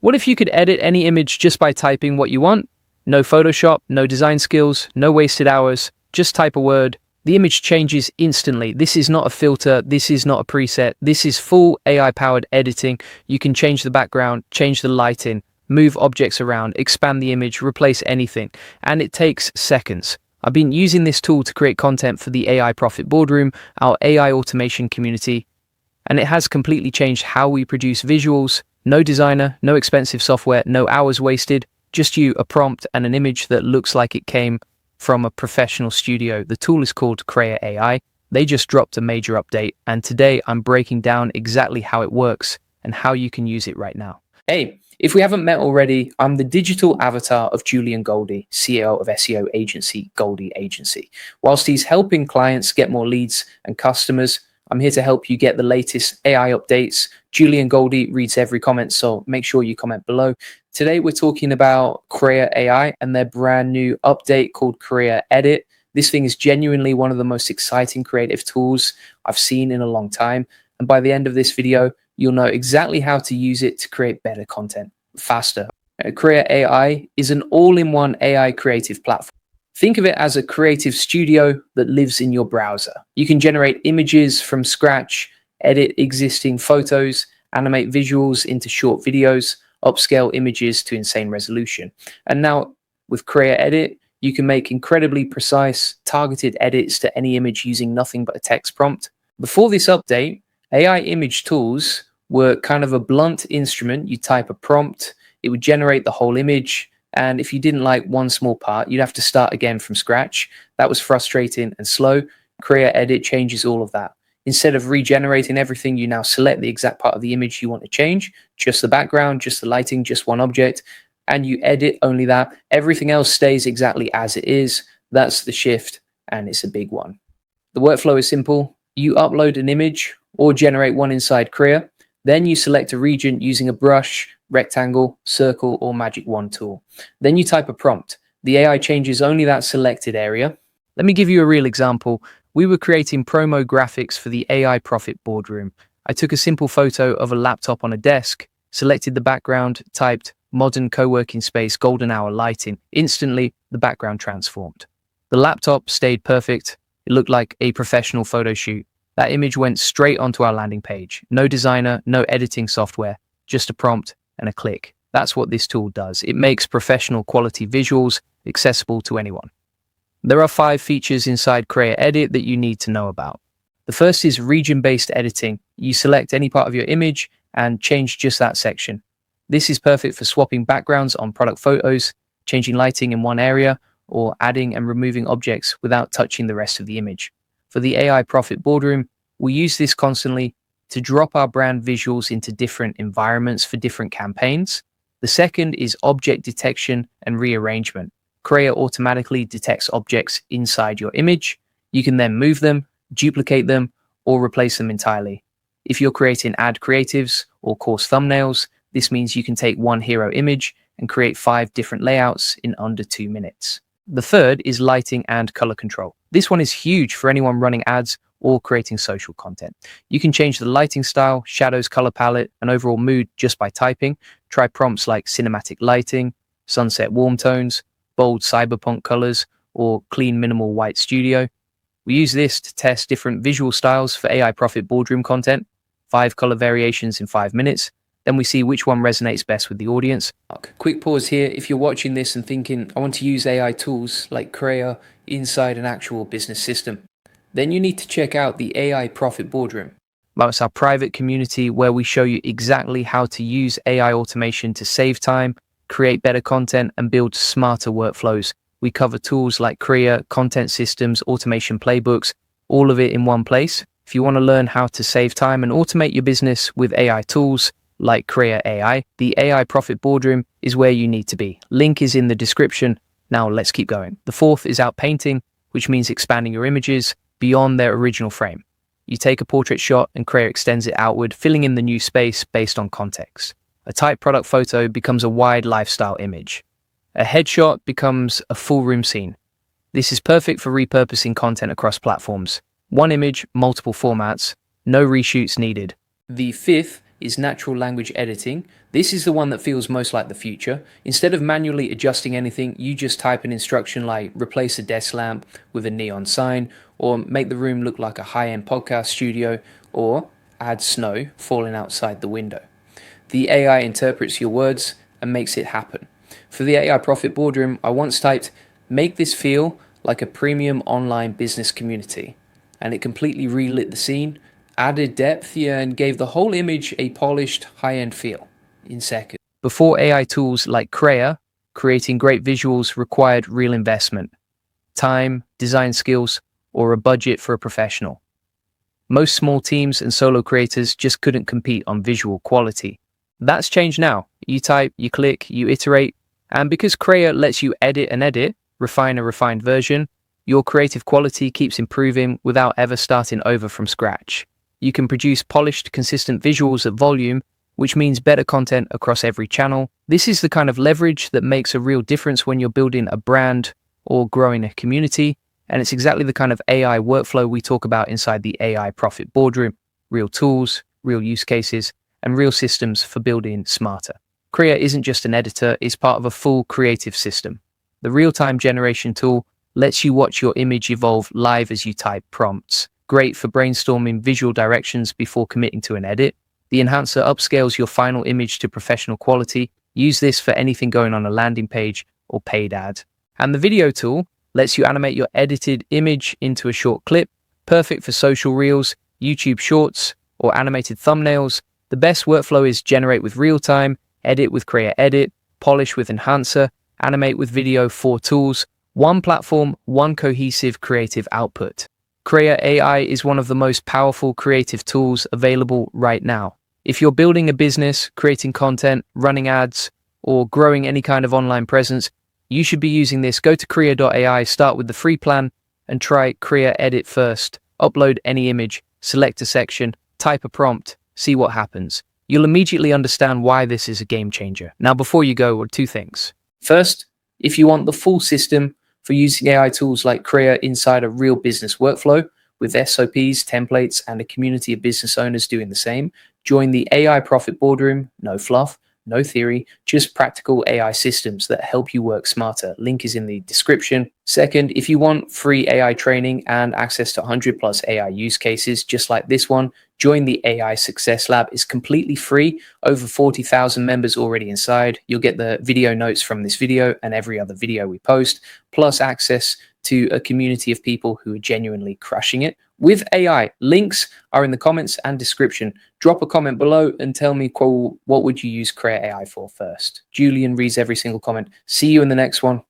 What if you could edit any image just by typing what you want? No Photoshop, no design skills, no wasted hours, just type a word. The image changes instantly. This is not a filter, this is not a preset, this is full AI-powered editing. You can change the background, change the lighting, move objects around, expand the image, replace anything, and it takes seconds. I've been using this tool to create content for the AI Profit Boardroom, our AI automation community, and it has completely changed how we produce visuals. No designer, no expensive software, no hours wasted, just you, a prompt, and an image that looks like it came from a professional studio. The tool is called Krea AI. They just dropped a major update, and today I'm breaking down exactly how it works and how you can use it right now. Hey, if we haven't met already, I'm the digital avatar of Julian Goldie, CEO of SEO agency Goldie Agency. Whilst he's helping clients get more leads and customers, I'm here to help you get the latest AI updates. Julian Goldie reads every comment, so make sure you comment below. Today, we're talking about Krea AI and their brand new update called Krea Edit. This thing is genuinely one of the most exciting creative tools I've seen in a long time. And by the end of this video, you'll know exactly how to use it to create better content faster. Krea AI is an all-in-one AI creative platform. Think of it as a creative studio that lives in your browser. You can generate images from scratch, edit existing photos, animate visuals into short videos, upscale images to insane resolution. And now with Krea Edit, you can make incredibly precise, targeted edits to any image using nothing but a text prompt. Before this update, AI image tools were kind of a blunt instrument. You type a prompt, it would generate the whole image. And if you didn't like one small part, you'd have to start again from scratch. That was frustrating and slow. Krea Edit changes all of that. Instead of regenerating everything, you now select the exact part of the image you want to change, just the background, just the lighting, just one object, and you edit only that. Everything else stays exactly as it is. That's the shift, and it's a big one. The workflow is simple. You upload an image or generate one inside Krea. Then you select a region using a brush, rectangle, circle, or magic wand tool. Then you type a prompt. The AI changes only that selected area. Let me give you a real example. We were creating promo graphics for the AI Profit Boardroom. I took a simple photo of a laptop on a desk, selected the background, typed modern co-working space, golden hour lighting. Instantly, the background transformed. The laptop stayed perfect. It looked like a professional photo shoot. That image went straight onto our landing page. No designer, no editing software, just a prompt and a click. That's what this tool does. It makes professional quality visuals accessible to anyone. There are 5 features inside Krea Edit that you need to know about. The first is region-based editing. You select any part of your image and change just that section. This is perfect for swapping backgrounds on product photos, changing lighting in one area, or adding and removing objects without touching the rest of the image. For the AI Profit Boardroom, we use this constantly to drop our brand visuals into different environments for different campaigns. The second is object detection and rearrangement. Krea automatically detects objects inside your image. You can then move them, duplicate them, or replace them entirely. If you're creating ad creatives or course thumbnails, this means you can take one hero image and create 5 different layouts in under 2 minutes. The third is lighting and color control. This one is huge for anyone running ads or creating social content. You can change the lighting style, shadows, color palette, and overall mood just by typing. Try prompts like cinematic lighting, sunset warm tones, bold cyberpunk colors, or clean minimal white studio. We use this to test different visual styles for AI Profit Boardroom content, 5 color variations in 5 minutes. Then we see which one resonates best with the audience. Quick pause here. If you're watching this and thinking, I want to use AI tools like Krea inside an actual business system, then you need to check out the AI Profit Boardroom. That's our private community where we show you exactly how to use AI automation to save time, create better content, and build smarter workflows. We cover tools like Krea, content systems, automation playbooks, all of it in one place. If you want to learn how to save time and automate your business with AI tools like Krea AI, the AI Profit Boardroom is where you need to be. Link is in the description. Now let's keep going. The fourth is Outpainting, which means expanding your images beyond their original frame. You take a portrait shot and Krea extends it outward, filling in the new space based on context. A tight product photo becomes a wide lifestyle image. A headshot becomes a full room scene. This is perfect for repurposing content across platforms. One image, multiple formats, no reshoots needed. The fifth is natural language editing. This is the one that feels most like the future. Instead of manually adjusting anything, you just type an instruction like replace a desk lamp with a neon sign, or make the room look like a high-end podcast studio, or add snow falling outside the window. The AI interprets your words and makes it happen. For the AI Profit Boardroom, I once typed, make this feel like a premium online business community. And it completely relit the scene, added depth, and gave the whole image a polished, high-end feel in seconds. Before AI tools like Krea, creating great visuals required real investment, time, design skills, or a budget for a professional. Most small teams and solo creators just couldn't compete on visual quality. That's changed now. You type, you click, you iterate, and because Krea lets you edit, refine a refined version, your creative quality keeps improving without ever starting over from scratch. You can produce polished, consistent visuals at volume, which means better content across every channel. This is the kind of leverage that makes a real difference when you're building a brand or growing a community, and it's exactly the kind of AI workflow we talk about inside the AI Profit Boardroom. Real tools, real use cases, and real systems for building smarter. Krea isn't just an editor, it's part of a full creative system. The real-time generation tool lets you watch your image evolve live as you type prompts. Great for brainstorming visual directions before committing to an edit. The enhancer upscales your final image to professional quality. Use this for anything going on a landing page or paid ad. And the video tool lets you animate your edited image into a short clip, perfect for social reels, YouTube shorts, or animated thumbnails. The best workflow is generate with real-time, edit with Krea Edit, polish with Enhancer, animate with Video 4 tools, one platform, one cohesive creative output. Krea AI is one of the most powerful creative tools available right now. If you're building a business, creating content, running ads, or growing any kind of online presence, you should be using this. Go to Krea.ai, start with the free plan, and try Krea Edit first. Upload any image, select a section, type a prompt, see what happens. You'll immediately understand why this is a game changer. Now, before you go, two things. First, if you want the full system for using AI tools like Krea inside a real business workflow with SOPs, templates, and a community of business owners doing the same, join the AI Profit Boardroom. No fluff, no theory, just practical AI systems that help you work smarter. Link is in the description. Second, if you want free AI training and access to 100 plus AI use cases just like this one, join the AI Success Lab. It's completely free. Over 40,000 members already inside. You'll get the video notes from this video and every other video we post, plus access to a community of people who are genuinely crushing it with AI. Links are in the comments and description. Drop a comment below and tell me what would you use Krea AI for first. Julian reads every single comment. See you in the next one.